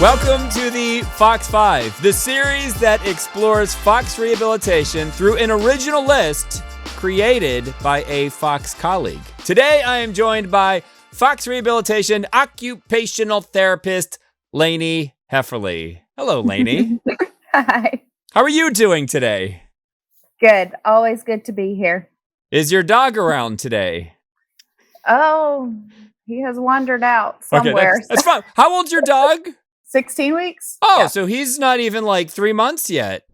Welcome to the Fox 5, the series that explores Fox rehabilitation through an original list created by a Fox colleague. Today, I am joined by Fox Rehabilitation occupational therapist, Lanie Hefferly. Hello, Lanie. Hi. How are you doing today? Good. Always good to be here. Is your dog around today? Oh, he has wandered out somewhere. Okay, that's fine. How old's your dog? 16 weeks? Oh, Yeah. so he's not even like 3 months yet.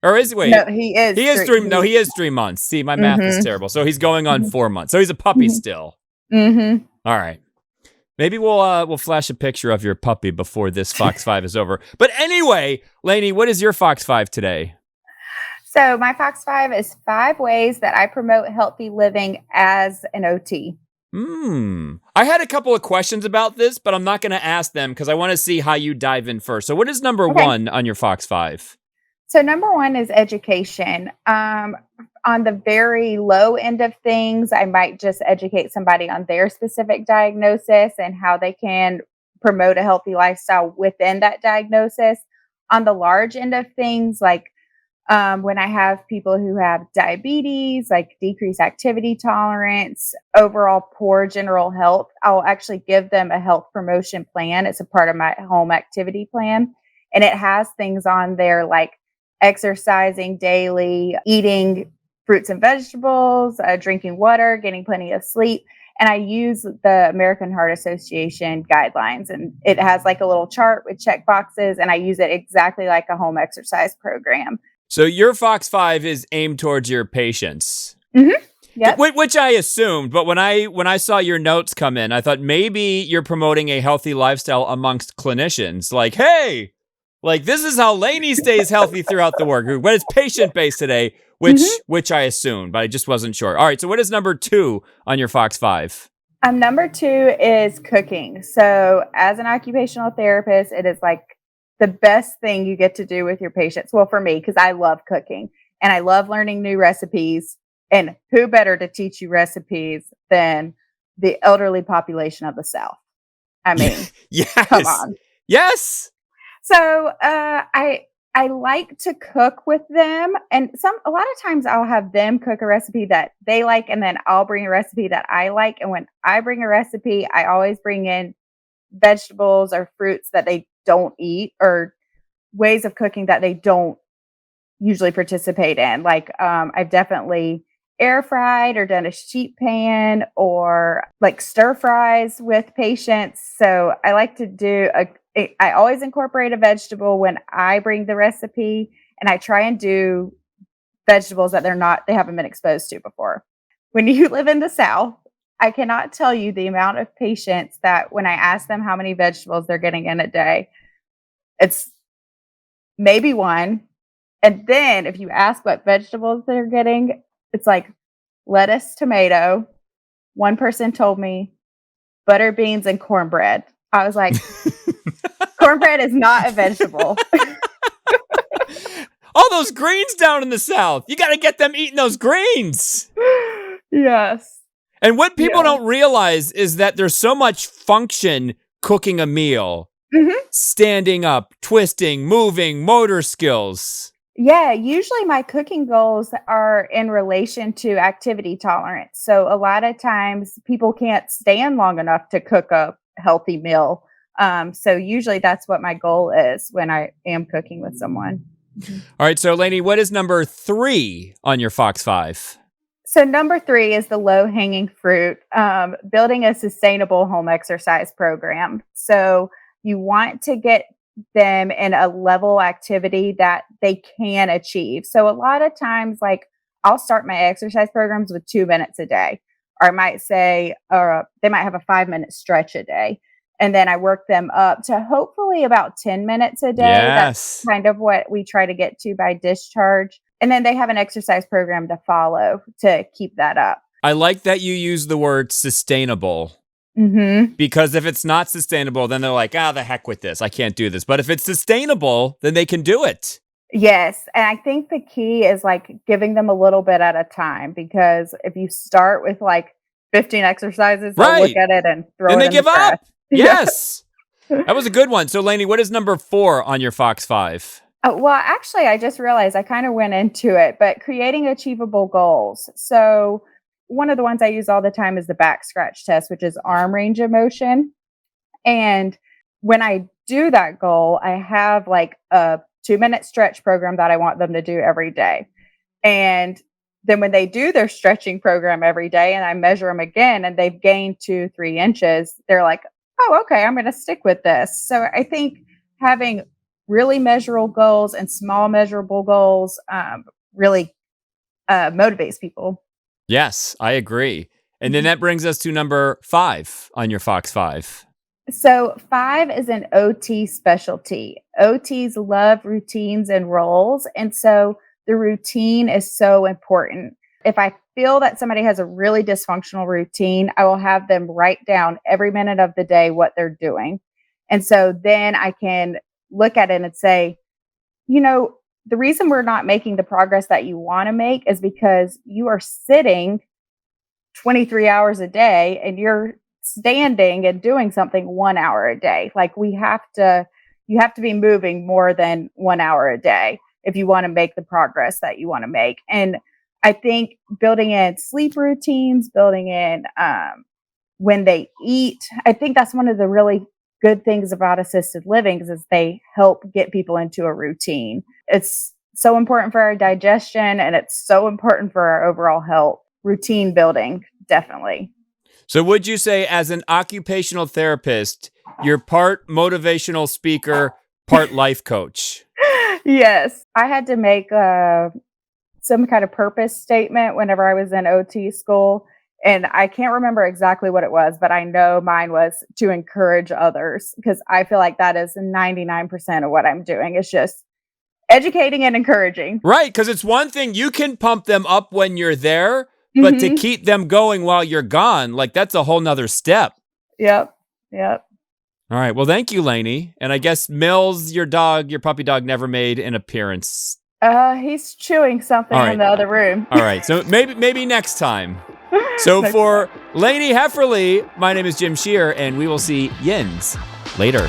Or is he? Wait. No, he is. He is 3. No, he is 3 months. See, my math is terrible. So he's going on 4 months. So he's a puppy still. Mm-hmm. All right. Maybe we'll flash a picture of your puppy before this Fox 5 is over. But anyway, Lanie, what is your Fox 5 today? So my Fox 5 is 5 ways that I promote healthy living as an OT. I had a couple of questions about this, but I'm not going to ask them because I want to see how you dive in first. So what is number 1 on your Fox 5? So number 1 is education. On the very low end of things, I might just educate somebody on their specific diagnosis and how they can promote a healthy lifestyle within that diagnosis. On the large end of things, like when I have people who have diabetes, like decreased activity tolerance, overall poor general health, I'll actually give them a health promotion plan. It's a part of my home activity plan. And it has things on there like exercising daily, eating fruits and vegetables, drinking water, getting plenty of sleep. And I use the American Heart Association guidelines, and it has like a little chart with check boxes, and I use it exactly like a home exercise program. So your Fox 5 is aimed towards your patients. Mm-hmm. Yep. Which I assumed, but when I saw your notes come in, I thought maybe you're promoting a healthy lifestyle amongst clinicians. Like, hey, like this is how Lanie stays healthy throughout the work group. But it's patient-based today, which I assumed, but I just wasn't sure. All right, so what is number 2 on your Fox 5? Number 2 is cooking. So as an occupational therapist, it is like the best thing you get to do with your patients. Well, for me, because I love cooking and I love learning new recipes. And who better to teach you recipes than the elderly population of the South? I mean, yes. Come on. Yes. So I like to cook with them, and a lot of times I'll have them cook a recipe that they like, and then I'll bring a recipe that I like. And when I bring a recipe, I always bring in vegetables or fruits that they don't eat, or ways of cooking that they don't usually participate in. Like I've definitely air fried or done a sheet pan or like stir fries with patients. So I like to do I always incorporate a vegetable when I bring the recipe, and I try and do vegetables that they haven't been exposed to before. When you live in the South, I cannot tell you the amount of patients that when I ask them how many vegetables they're getting in a day, it's maybe 1. And then if you ask what vegetables they're getting, it's like lettuce, tomato. One person told me butter beans and cornbread. I was like, cornbread is not a vegetable. All those greens down in the South. You got to get them eating those greens. Yes. And what people don't realize is that there's so much function cooking a meal. Mm-hmm. Standing up, twisting, moving, motor skills. Yeah, usually my cooking goals are in relation to activity tolerance. So a lot of times people can't stand long enough to cook a healthy meal. So usually that's what my goal is when I am cooking with someone. All right, so Lanie, what is number 3 on your Fox 5? So number 3 is the low-hanging fruit, building a sustainable home exercise program. So you want to get them in a level activity that they can achieve. So a lot of times, like I'll start my exercise programs with 2 minutes a day, or I might say, they might have a 5-minute stretch a day. And then I work them up to hopefully about 10 minutes a day. Yes. That's kind of what we try to get to by discharge. And then they have an exercise program to follow to keep that up. I like that you use the word sustainable. Mm-hmm. Because if it's not sustainable, then they're like, the heck with this. I can't do this. But if it's sustainable, then they can do it. Yes. And I think the key is like giving them a little bit at a time, because if you start with like 15 exercises, they'll look at it and throw it in the trash. Yes. That was a good one. So, Lanie, what is number 4 on your Fox 5? Well, actually, I just realized I kind of went into it, but creating achievable goals. So one of the ones I use all the time is the back scratch test, which is arm range of motion. And when I do that goal, I have like a 2-minute stretch program that I want them to do every day. And then when they do their stretching program every day and I measure them again and they've gained 2-3 inches, they're like, oh, okay, I'm going to stick with this. So I think having really measurable goals and small measurable goals really motivates people. Yes, I agree. And then that brings us to number 5 on your Fox 5. So 5 is an OT specialty. OTs love routines and roles. And so the routine is so important. If I feel that somebody has a really dysfunctional routine, I will have them write down every minute of the day what they're doing. And so then I can look at it and say, the reason we're not making the progress that you want to make is because you are sitting 23 hours a day and you're standing and doing something 1 hour a day. Like you have to be moving more than 1 hour a day if you want to make the progress that you want to make. And I think building in sleep routines, building in when they eat, I think that's one of the really good things about assisted living is they help get people into a routine. It's so important for our digestion and it's so important for our overall health. Routine building, definitely. So would you say as an occupational therapist, you're part motivational speaker, part life coach? Yes. I had to make some kind of purpose statement whenever I was in OT school. And I can't remember exactly what it was, but I know mine was to encourage others because I feel like that is 99% of what I'm doing. It's just educating and encouraging. Right, because it's one thing you can pump them up when you're there, but to keep them going while you're gone, like that's a whole nother step. Yep. All right. Well, thank you, Lanie. And I guess Mills, your puppy dog, never made an appearance. He's chewing something in the other room. All right. So maybe next time. So for Lanie Hefferly, my name is Jim Shear, and we will see Yins later.